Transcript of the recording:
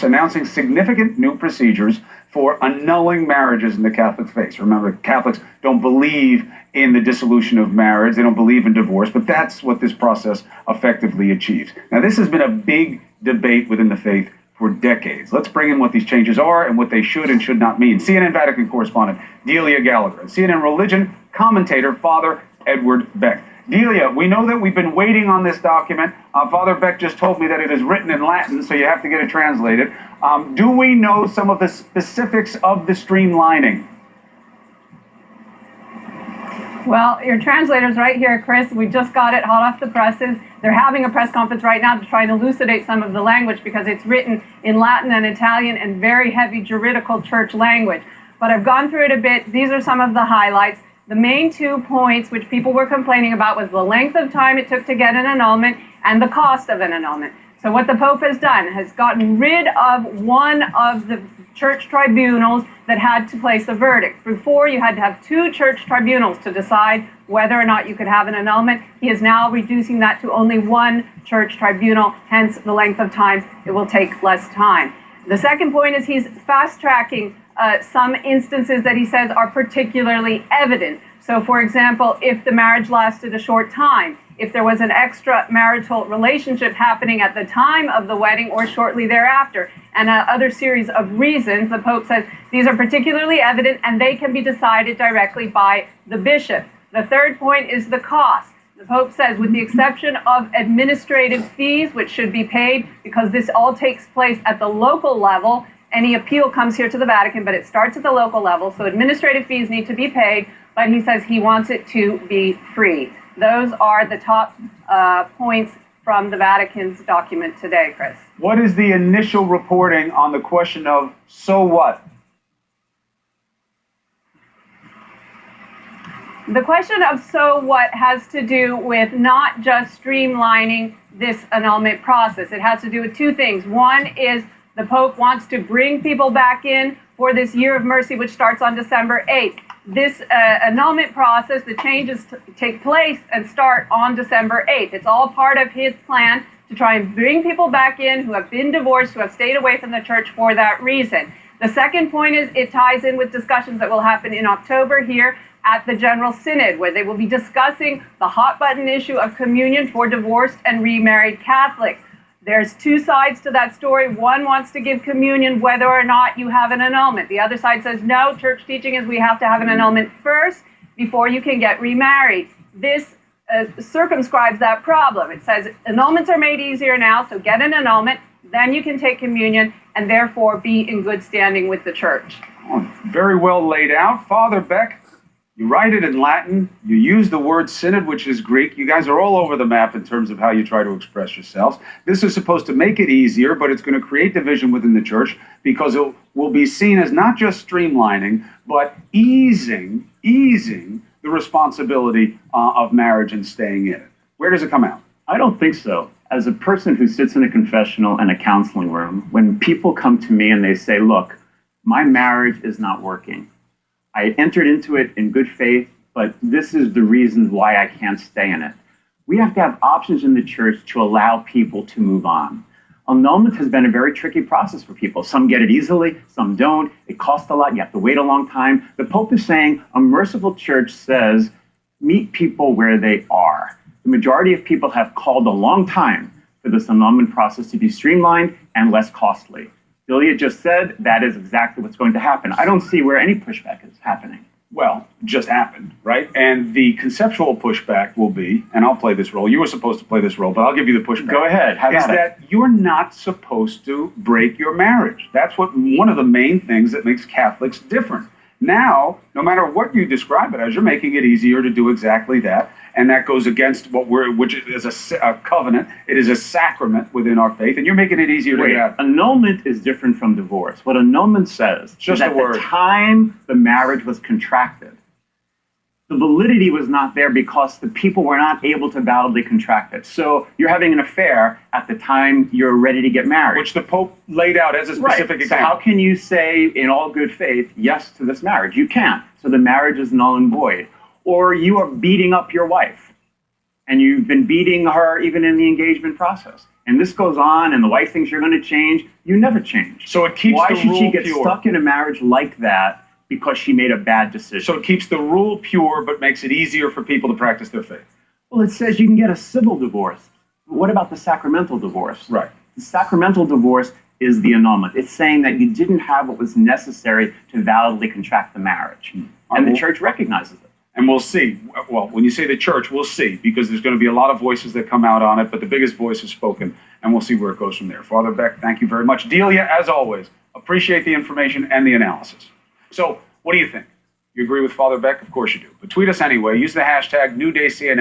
announcing significant new procedures for annulling marriages in the Catholic faith. Remember, Catholics don't believe in the dissolution of marriage. They don't believe in divorce, but that's what this process effectively achieves. Now, this has been a big debate within the faith for decades. Let's bring in what these changes are and what they should and should not mean. CNN Vatican correspondent Delia Gallagher and CNN religion commentator Father Edward Beck. Delia, we know that we've been waiting on this document. Father Beck just told me that it is written in Latin, so you have to get it translated. Do we know some of the specifics of the streamlining? Well, your translator's right here, Chris. We just got it hot off the presses. They're having a press conference right now to try and elucidate some of the language because it's written in Latin and Italian and very heavy juridical church language. But I've gone through it a bit. These are some of the highlights. The main 2 points which people were complaining about was the length of time it took to get an annulment and the cost of an annulment. So what the Pope has done has gotten rid of one of the church tribunals that had to place a verdict. Before, you had to have 2 church tribunals to decide whether or not you could have an annulment. He is now reducing that to only 1 church tribunal, hence the length of time. It will take less time. The second point is he's fast-tracking some instances that he says are particularly evident. So, for example, if the marriage lasted a short time, if there was an extramarital relationship happening at the time of the wedding or shortly thereafter, and other series of reasons, the Pope says these are particularly evident and they can be decided directly by the bishop. The third point is the cost. The Pope says, with the exception of administrative fees, which should be paid because this all takes place at the local level, any appeal comes here to the Vatican, but it starts at the local level, so administrative fees need to be paid, but he says he wants it to be free. Those are the top points from the Vatican's document today, Chris. What is the initial reporting on the question of so what? The question of so what has to do with not just streamlining this annulment process. It has to do with 2 things. One is the Pope wants to bring people back in for this year of mercy, which starts on December 8th. This annulment process, the changes take place and start on December 8th. It's all part of his plan to try and bring people back in who have been divorced, who have stayed away from the church for that reason. The second point is it ties in with discussions that will happen in October here at the General Synod, where they will be discussing the hot button issue of communion for divorced and remarried Catholics. There's 2 sides to that story. One wants to give communion whether or not you have an annulment. The other side says, no, church teaching is we have to have an annulment first before you can get remarried. This circumscribes that problem. It says annulments are made easier now, so get an annulment, then you can take communion and therefore be in good standing with the church. Oh, very well laid out. Father Beck, you write it in Latin, you use the word synod, which is Greek. You guys are all over the map in terms of how you try to express yourselves. This is supposed to make it easier, but it's going to create division within the church because it will be seen as not just streamlining, but easing the responsibility of marriage and staying in it. Where does it come out? I don't think so. As a person who sits in a confessional and a counseling room, when people come to me and they say, look, my marriage is not working. I entered into it in good faith, but this is the reason why I can't stay in it. We have to have options in the church to allow people to move on. Annulment has been a very tricky process for people. Some get it easily, some don't. It costs a lot. You have to wait a long time. The Pope is saying a merciful church says, meet people where they are. The majority of people have called a long time for this annulment process to be streamlined and less costly. Delia just said that is exactly what's going to happen. I don't see where any pushback is happening. Well, just happened, right? And the conceptual pushback will be, and I'll play this role. You were supposed to play this role, but I'll give you the pushback. Go ahead. How about is that you're not supposed to break your marriage. That's one of the main things that makes Catholics different. Now, no matter what you describe it as, you're making it easier to do exactly that. And that goes against which is a covenant. It is a sacrament within our faith, and you're making it easier to have. Annulment is different from divorce. What annulment says is at the time the marriage was contracted, the validity was not there because the people were not able to validly contract it. So you're having an affair at the time you're ready to get married. Which the Pope laid out as a specific example. So how can you say in all good faith yes to this marriage? You can't. So the marriage is null and void. Or you are beating up your wife, and you've been beating her even in the engagement process. and this goes on, and the wife thinks you're going to change, you never change. So it keeps Why the should she rule get pure. stuck in a marriage like that because she made a bad decision? So it keeps the rule pure, but makes it easier for people to practice their faith. Well, it says you can get a civil divorce. What about the sacramental divorce? Right. The sacramental divorce is the annulment. It's saying that you didn't have what was necessary to validly contract the marriage. And the church recognizes it. And we'll see. Well, when you say the church, we'll see, because there's going to be a lot of voices that come out on it, but the biggest voice is spoken, and we'll see where it goes from there. Father Beck, thank you very much. Delia, as always, appreciate the information and the analysis. So, what do you think? You agree with Father Beck? Of course you do. But tweet us anyway. Use the hashtag NewDayCNN.